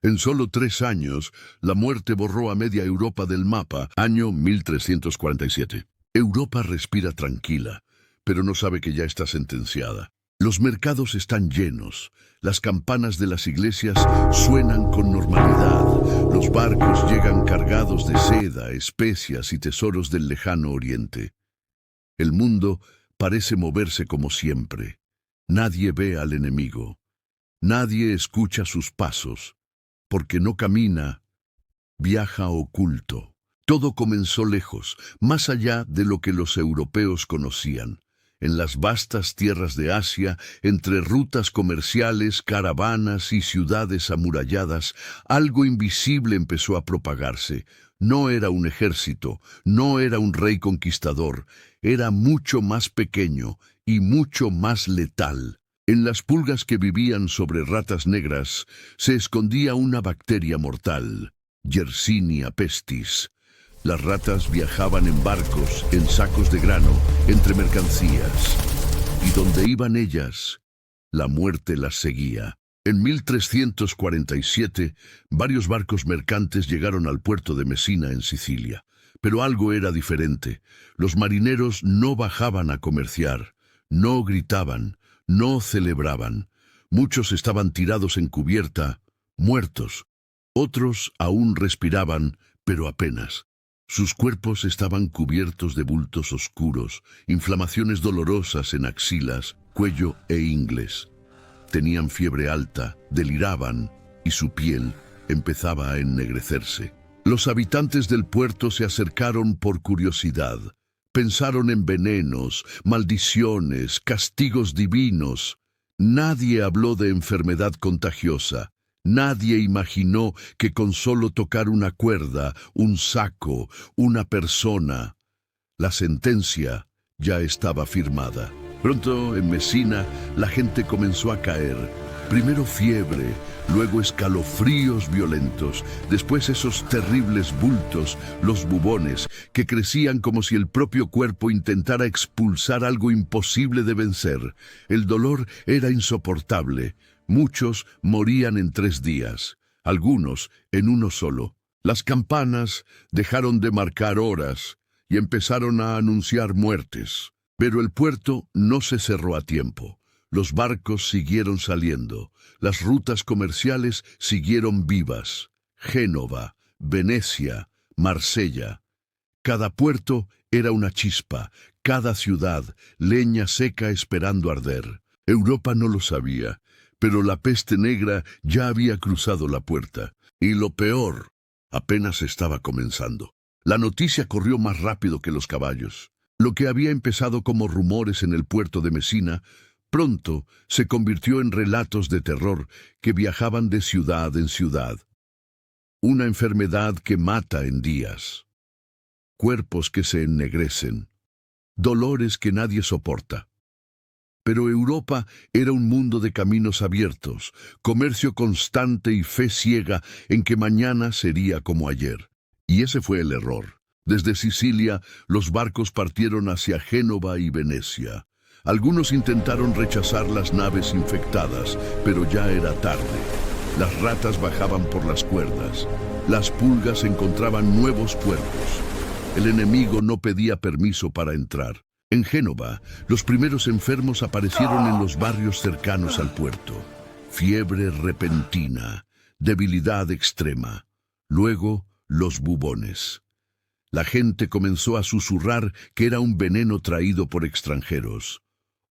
En solo 3 años, la muerte borró a media Europa del mapa, año 1347. Europa respira tranquila, pero no sabe que ya está sentenciada. Los mercados están llenos, las campanas de las iglesias suenan con normalidad, los barcos llegan cargados de seda, especias y tesoros del lejano oriente. El mundo parece moverse como siempre. Nadie ve al enemigo, nadie escucha sus pasos, porque no camina, viaja oculto. Todo comenzó lejos, más allá de lo que los europeos conocían. En las vastas tierras de Asia, entre rutas comerciales, caravanas y ciudades amuralladas, algo invisible empezó a propagarse. No era un ejército, no era un rey conquistador, era mucho más pequeño y mucho más letal. En las pulgas que vivían sobre ratas negras se escondía una bacteria mortal, Yersinia pestis. Las ratas viajaban en barcos, en sacos de grano, entre mercancías. Y donde iban ellas, la muerte las seguía. En 1347, varios barcos mercantes llegaron al puerto de Mesina, en Sicilia. Pero algo era diferente. Los marineros no bajaban a comerciar, no gritaban, no celebraban. Muchos estaban tirados en cubierta, muertos. Otros aún respiraban, pero apenas. Sus cuerpos estaban cubiertos de bultos oscuros, inflamaciones dolorosas en axilas, cuello e ingles. Tenían fiebre alta, deliraban, y su piel empezaba a ennegrecerse. Los habitantes del puerto se acercaron por curiosidad. Pensaron en venenos, maldiciones, castigos divinos. Nadie habló de enfermedad contagiosa. Nadie imaginó que con solo tocar una cuerda, un saco, una persona, la sentencia ya estaba firmada. Pronto, en Mesina, la gente comenzó a caer. Primero fiebre, luego escalofríos violentos, después esos terribles bultos, los bubones, que crecían como si el propio cuerpo intentara expulsar algo imposible de vencer. El dolor era insoportable. Muchos morían en 3 días, algunos en uno solo. Las campanas dejaron de marcar horas y empezaron a anunciar muertes. Pero el puerto no se cerró a tiempo. Los barcos siguieron saliendo. Las rutas comerciales siguieron vivas. Génova, Venecia, Marsella. Cada puerto era una chispa, cada ciudad leña seca esperando arder. Europa no lo sabía, pero la peste negra ya había cruzado la puerta. Y lo peor, apenas estaba comenzando. La noticia corrió más rápido que los caballos. Lo que había empezado como rumores en el puerto de Mesina, pronto se convirtió en relatos de terror que viajaban de ciudad en ciudad. Una enfermedad que mata en días. Cuerpos que se ennegrecen. Dolores que nadie soporta. Pero Europa era un mundo de caminos abiertos, comercio constante y fe ciega en que mañana sería como ayer. Y ese fue el error. Desde Sicilia, los barcos partieron hacia Génova y Venecia. Algunos intentaron rechazar las naves infectadas, pero ya era tarde. Las ratas bajaban por las cuerdas. Las pulgas encontraban nuevos cuerpos. El enemigo no pedía permiso para entrar. En Génova, los primeros enfermos aparecieron en los barrios cercanos al puerto. Fiebre repentina, debilidad extrema. Luego, los bubones. La gente comenzó a susurrar que era un veneno traído por extranjeros.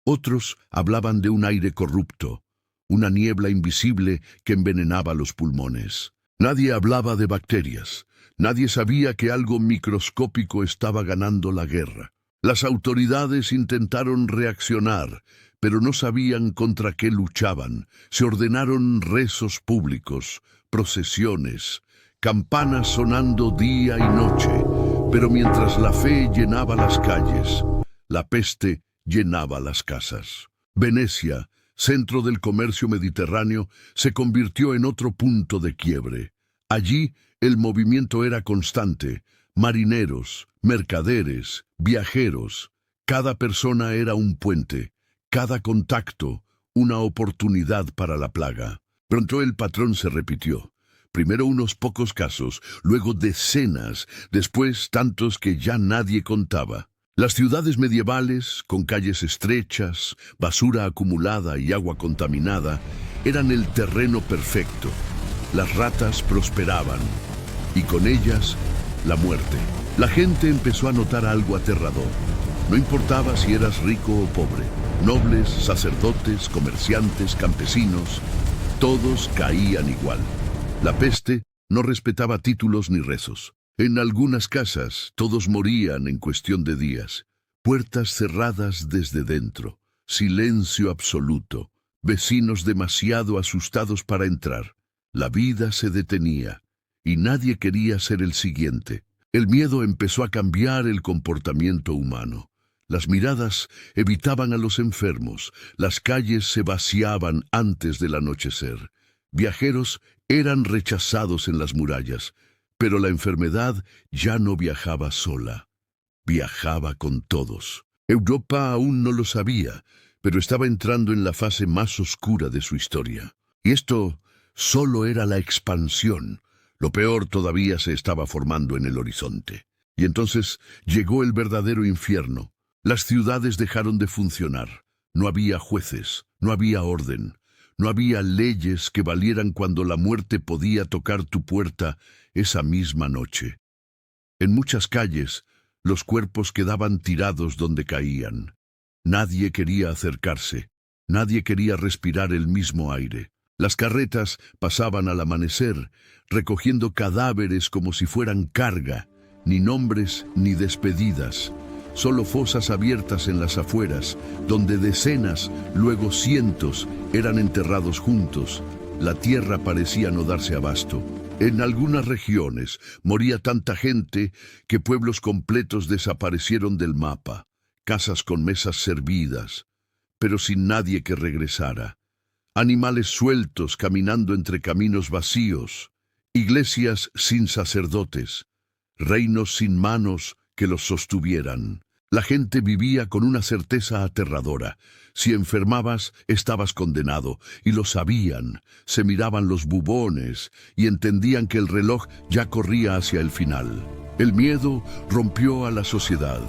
Otros hablaban de un aire corrupto, una niebla invisible que envenenaba los pulmones. Nadie hablaba de bacterias. Nadie sabía que algo microscópico estaba ganando la guerra. Las autoridades intentaron reaccionar, pero no sabían contra qué luchaban. Se ordenaron rezos públicos, procesiones, campanas sonando día y noche. Pero mientras la fe llenaba las calles, la peste llenaba las casas. Venecia, centro del comercio mediterráneo, se convirtió en otro punto de quiebre. Allí el movimiento era constante. Marineros, mercaderes, viajeros. Cada persona era un puente, cada contacto una oportunidad para la plaga. Pronto el patrón se repitió. Primero unos pocos casos, luego decenas, después tantos que ya nadie contaba. Las ciudades medievales, con calles estrechas, basura acumulada y agua contaminada, eran el terreno perfecto. Las ratas prosperaban, y con ellas, la muerte. La gente empezó a notar algo aterrador. No importaba si eras rico o pobre, nobles, sacerdotes, comerciantes, campesinos, todos caían igual. La peste no respetaba títulos ni rezos. En algunas casas todos morían en cuestión de días. Puertas cerradas desde dentro, silencio absoluto, vecinos demasiado asustados para entrar. La vida se detenía y nadie quería ser el siguiente. El miedo empezó a cambiar el comportamiento humano. Las miradas evitaban a los enfermos, las calles se vaciaban antes del anochecer. Viajeros eran rechazados en las murallas, pero la enfermedad ya no viajaba sola, viajaba con todos. Europa aún no lo sabía, pero estaba entrando en la fase más oscura de su historia. Y esto solo era la expansión. Lo peor todavía se estaba formando en el horizonte. Y entonces llegó el verdadero infierno. Las ciudades dejaron de funcionar. No había jueces, no había orden. No había leyes que valieran cuando la muerte podía tocar tu puerta esa misma noche. En muchas calles, los cuerpos quedaban tirados donde caían. Nadie quería acercarse, nadie quería respirar el mismo aire. Las carretas pasaban al amanecer, recogiendo cadáveres como si fueran carga, ni nombres ni despedidas. Solo fosas abiertas en las afueras, donde decenas, luego cientos, eran enterrados juntos. La tierra parecía no darse abasto. En algunas regiones moría tanta gente que pueblos completos desaparecieron del mapa, casas con mesas servidas, pero sin nadie que regresara. Animales sueltos caminando entre caminos vacíos, iglesias sin sacerdotes, reinos sin manos que los sostuvieran. La gente vivía con una certeza aterradora. Si enfermabas, estabas condenado, y lo sabían. Se miraban los bubones y entendían que el reloj ya corría hacia el final. El miedo rompió a la sociedad.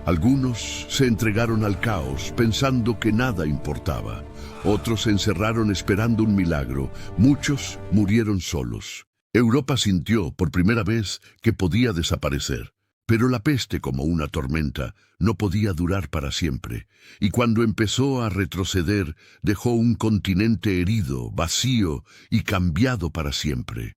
Algunos se entregaron al caos, pensando que nada importaba. Otros se encerraron esperando un milagro. Muchos murieron solos. Europa sintió, por primera vez, que podía desaparecer. Pero la peste, como una tormenta, no podía durar para siempre, y cuando empezó a retroceder, dejó un continente herido, vacío y cambiado para siempre.